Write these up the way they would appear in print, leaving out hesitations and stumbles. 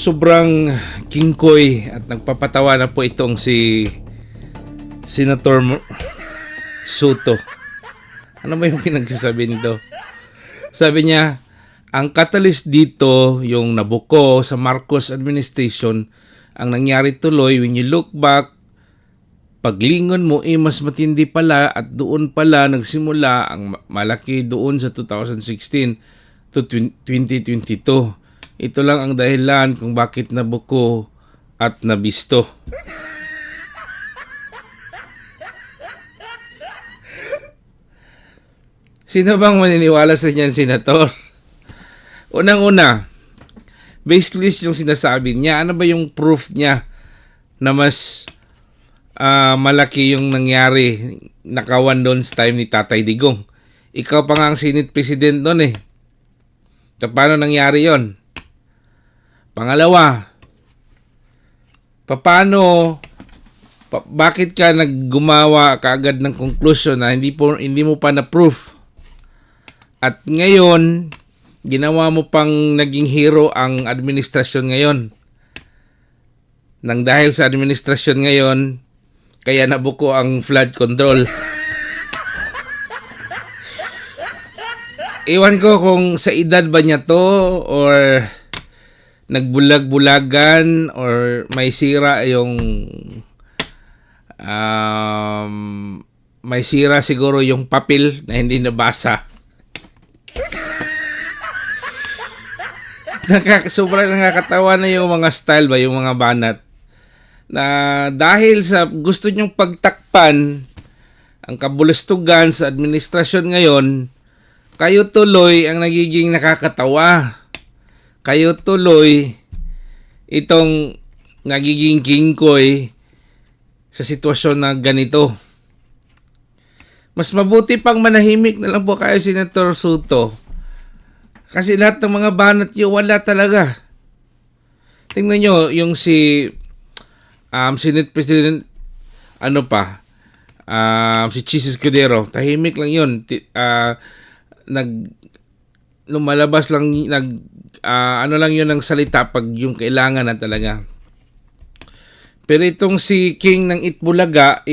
Sobrang kingkoy at nagpapatawa na po itong si Senator Soto. Ano ba yung pinagsasabi nito? Sabi niya, ang catalyst dito, yung nabuko sa Marcos administration, ang nangyari tuloy, when you look back, paglingon mo, mas matindi pala at doon pala nagsimula ang malaki doon sa 2016 to 2022. Ito lang ang dahilan kung bakit nabuko at nabisto. Sino bang maniniwala sa inyan, Senator? Unang-una, baseless yung sinasabi niya. Ano ba yung proof niya na mas malaki yung nangyari nakawan doon sa time ni Tatay Digong? Ikaw pa nga ang Senate President doon eh. So, paano nangyari yon? Pangalawa, bakit ka naggumawa kaagad ng conclusion na hindi mo pa na-proof? At ngayon, ginawa mo pang naging hero ang administrasyon ngayon. Nang dahil sa administrasyon ngayon, kaya nabuko ang flood control. Ewan ko kung sa edad ba niya to or nagbulag-bulagan or may sira yung may sira siguro yung papel na hindi nabasa. Sobrang nakakatawa na yung mga style ba, yung mga banat na dahil sa gusto nyong pagtakpan ang kabulustugan sa administrasyon ngayon, kayo tuloy ang nagiging nakakatawa. Kayo tuloy itong nagiging kingkoy sa sitwasyon na ganito. Mas mabuti pang manahimik na lang po kayo, Senator Soto. Kasi lahat ng mga banat nyo, wala talaga. Tingnan nyo, yung si Senate President, si Chis Escudero, tahimik lang yun. Lumalabas lang, lang yun ng salita pag yung kailangan na talaga. Pero itong si King ng Itbulaga,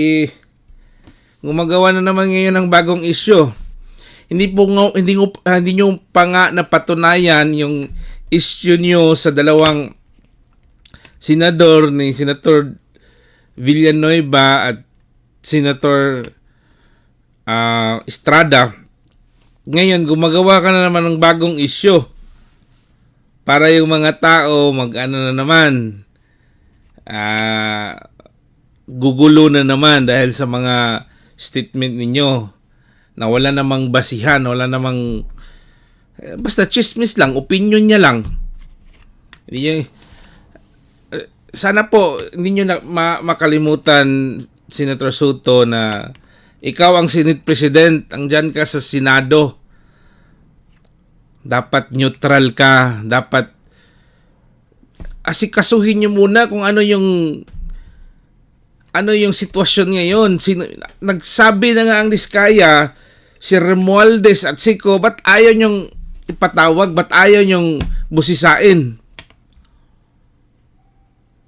gumagawa na naman ngayon ng bagong issue. Hindi nyo pa nga napatunayan yung issue nyo sa dalawang senador ni Senator Villanueva at Senator Estrada. Ngayon, gumagawa ka na naman ng bagong issue para yung mga tao gugulo na naman dahil sa mga statement ninyo na wala namang basihan, wala namang basta chismis lang, opinion niya lang. Sana po hindi nyo makalimutan, Senator Soto, na ikaw ang Senate President, andyan ka sa Senado. Dapat neutral ka, dapat asikasuhin nyo muna kung ano yung sitwasyon ngayon. Nagsabi na nga ang Diskaya, si Romualdez at Siko, ba't ayaw nyong ipatawag? Ba't ayaw nyong busisain?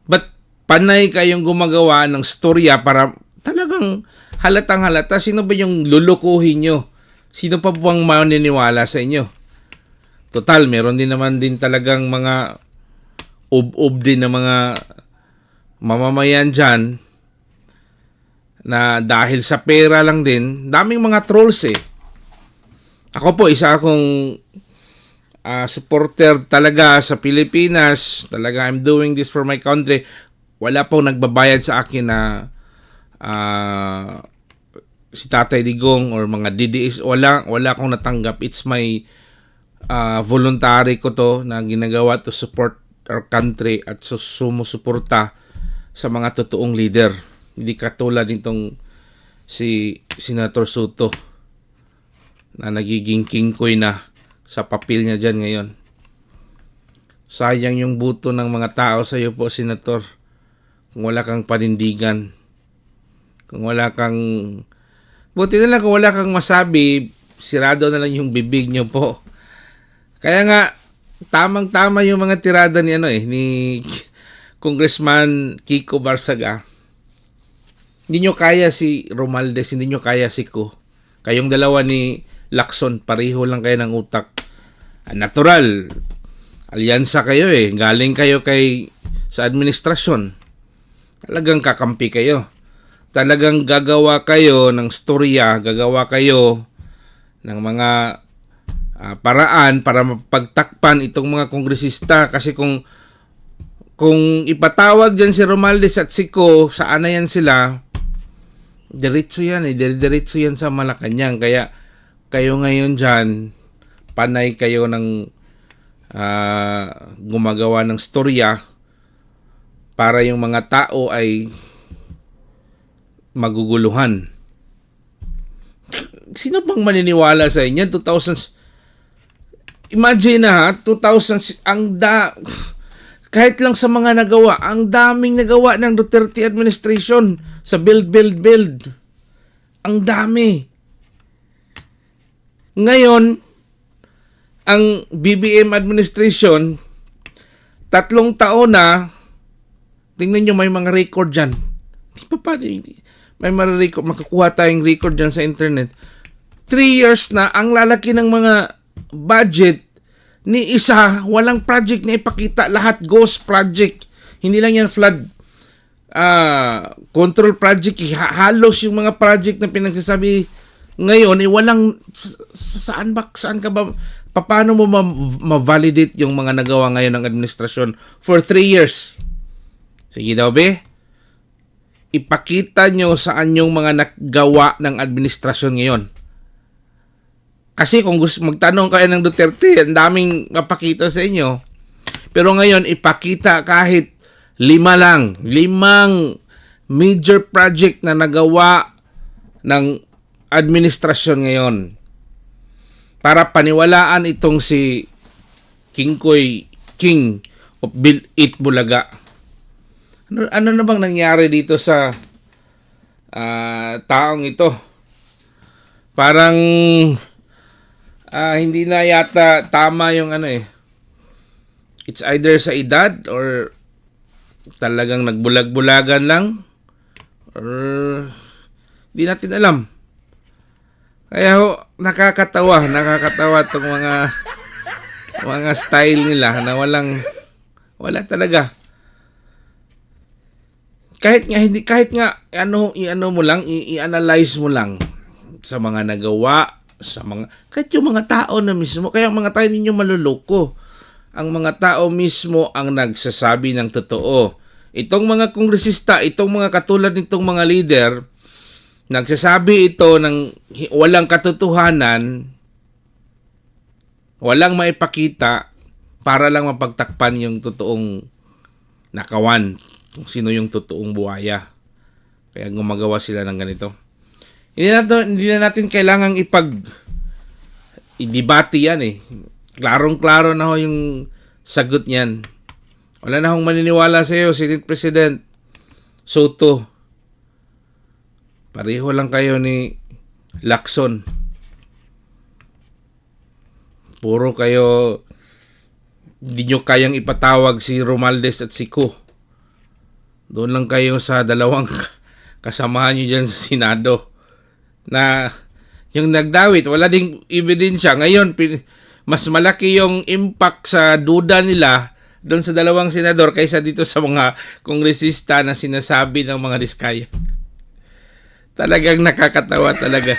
Ba't panay kayong gumagawa ng storya para talagang halatang halata? Sino ba yung lulukuhin nyo? Sino pa bang maniniwala sa inyo? Total, meron din naman din talagang mga ub din na mga mamamayan dyan na dahil sa pera lang din, daming mga trolls eh. Ako po, isa akong supporter talaga sa Pilipinas. Talaga, I'm doing this for my country. Wala pong nagbabayad sa akin na si Tatay Digong or mga DDS. Wala akong natanggap. It's my voluntary ko to na ginagawa to support our country at sumusuporta sa mga totoong leader. Hindi katulad nitong si Senator Soto na nagiging kingkoy na sa papel niya dyan ngayon. Sayang yung buto ng mga tao sa iyo po, Senator. Kung wala kang panindigan, kung wala kang, buti na lang kung wala kang masabi, sirado na lang yung bibig niyo po. Kaya nga, tamang-tama yung mga tirada ni ni Congressman Kiko Barsaga. Hindi nyo kaya si Romualdez, hindi nyo kaya si Ko. Kayong dalawa ni Lacson, pareho lang kayo ng utak. Natural. Alyansa kayo Galing kayo sa administrasyon. Talagang kakampi kayo. Talagang gagawa kayo ng storya, gagawa kayo ng mga paraan para mapagtakpan itong mga kongresista. Kasi kung ipatawag dyan si Romualdez at si Ko, saan na yan sila, diretso yan diretso yan sa Malacanang. Kaya kayo ngayon dyan, panay kayo ng gumagawa ng storya para yung mga tao ay maguguluhan. Sino bang maniniwala sa inyo? 2000, imagine na 2000, kahit lang sa mga nagawa, ang daming nagawa ng Duterte administration sa build. Ang dami. Ngayon, ang BBM administration, 3 taon na, tingnan nyo, may mga record dyan. May mga record, makakuha tayong record dyan sa internet. 3 years na, ang lalaki ng mga budget, ni isa, walang project na ipakita, lahat ghost project. Hindi lang yan flood control project, halos yung mga project na pinagsasabi ngayon, walang saan ka ba, paano mo ma-validate yung mga nagawa ngayon ng administrasyon for 3 years? Sige daw ipakita nyo saan yung mga nagawa ng administrasyon ngayon. Kasi kung gusto magtanong kayo ng Duterte, ang daming mapakita sa inyo. Pero ngayon, ipakita kahit 5 major project na nagawa ng administrasyon ngayon. Para paniwalaan itong si King of Bill 8 Bulaga. Ano na bang nangyari dito sa taong ito? Parang hindi na yata tama yung it's either sa edad or talagang nagbulag-bulagan lang or hindi natin alam. Kaya nakakatawa tong mga style nila na wala talaga. Kahit nga i-ano mo lang, i-analyze mo lang sa mga nagawa, kahit yung mga tao na mismo, kaya ang mga tao ninyo maluloko. Ang mga tao mismo ang nagsasabi ng totoo. Itong mga kongresista, itong mga katulad nitong mga leader, nagsasabi ito ng walang katotohanan, walang maipakita para lang mapagtakpan yung totoong nakawan, kung sino yung totoong buhaya. Kaya gumagawa sila ng ganito. Hindi na natin kailangang i-debate yan Klarong-klaro na yung sagot niyan. Wala na akong maniniwala sa iyo, Senate President Soto. Pareho lang kayo ni Lacson. Puro kayo, hindi nyo kayang ipatawag si Romualdez at si Ko. Doon lang kayo sa dalawang kasamahan nyo dyan sa Senado. Na yung nagdawit, wala ding ebidensya. Ngayon, mas malaki yung impact sa duda nila doon sa dalawang senador kaysa dito sa mga kongresista na sinasabi ng mga diskaya. Talagang nakakatawa talaga.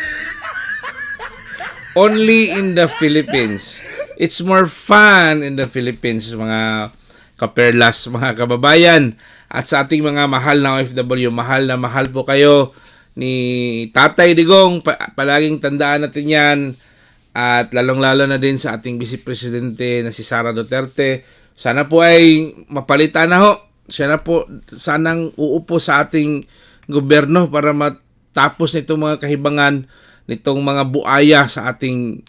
Only in the Philippines. It's more fun in the Philippines, mga kaperlas, mga kababayan. At sa ating mga mahal na OFW, mahal na mahal po kayo ni Tatay Digong. Palaging tandaan natin yan. At lalong-lalo na din sa ating Vice Presidente na si Sara Duterte. Sana po ay mapalitan na ho. Sanang uupo sa ating gobyerno para matapos nitong mga kahibangan, nitong mga buaya sa ating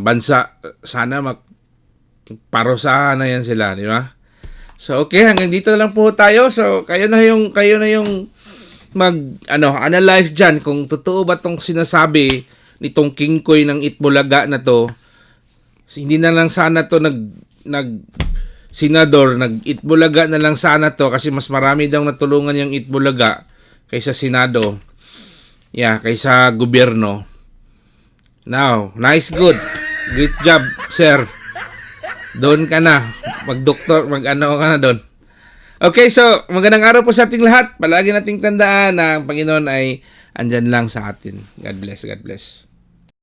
bansa. Sana parusahan na yan sila, di ba? So okay, hanggang dito na lang po tayo. So kayo na yung analyze diyan kung totoo ba tong sinasabi nitong King Koy ng Itbulaga na to. Hindi na lang sana to nag senador, nag-Itbulaga na lang sana to kasi mas marami daw natulungan yung Itbulaga kaysa Senado. Yeah, kaysa gobyerno. Now, nice, good. Great job, sir. Doon ka na. Mag-doktor, mag-ano ka na doon. Okay, so magandang araw po sa ating lahat. Palagi nating tandaan na ang Panginoon ay andyan lang sa atin. God bless, God bless.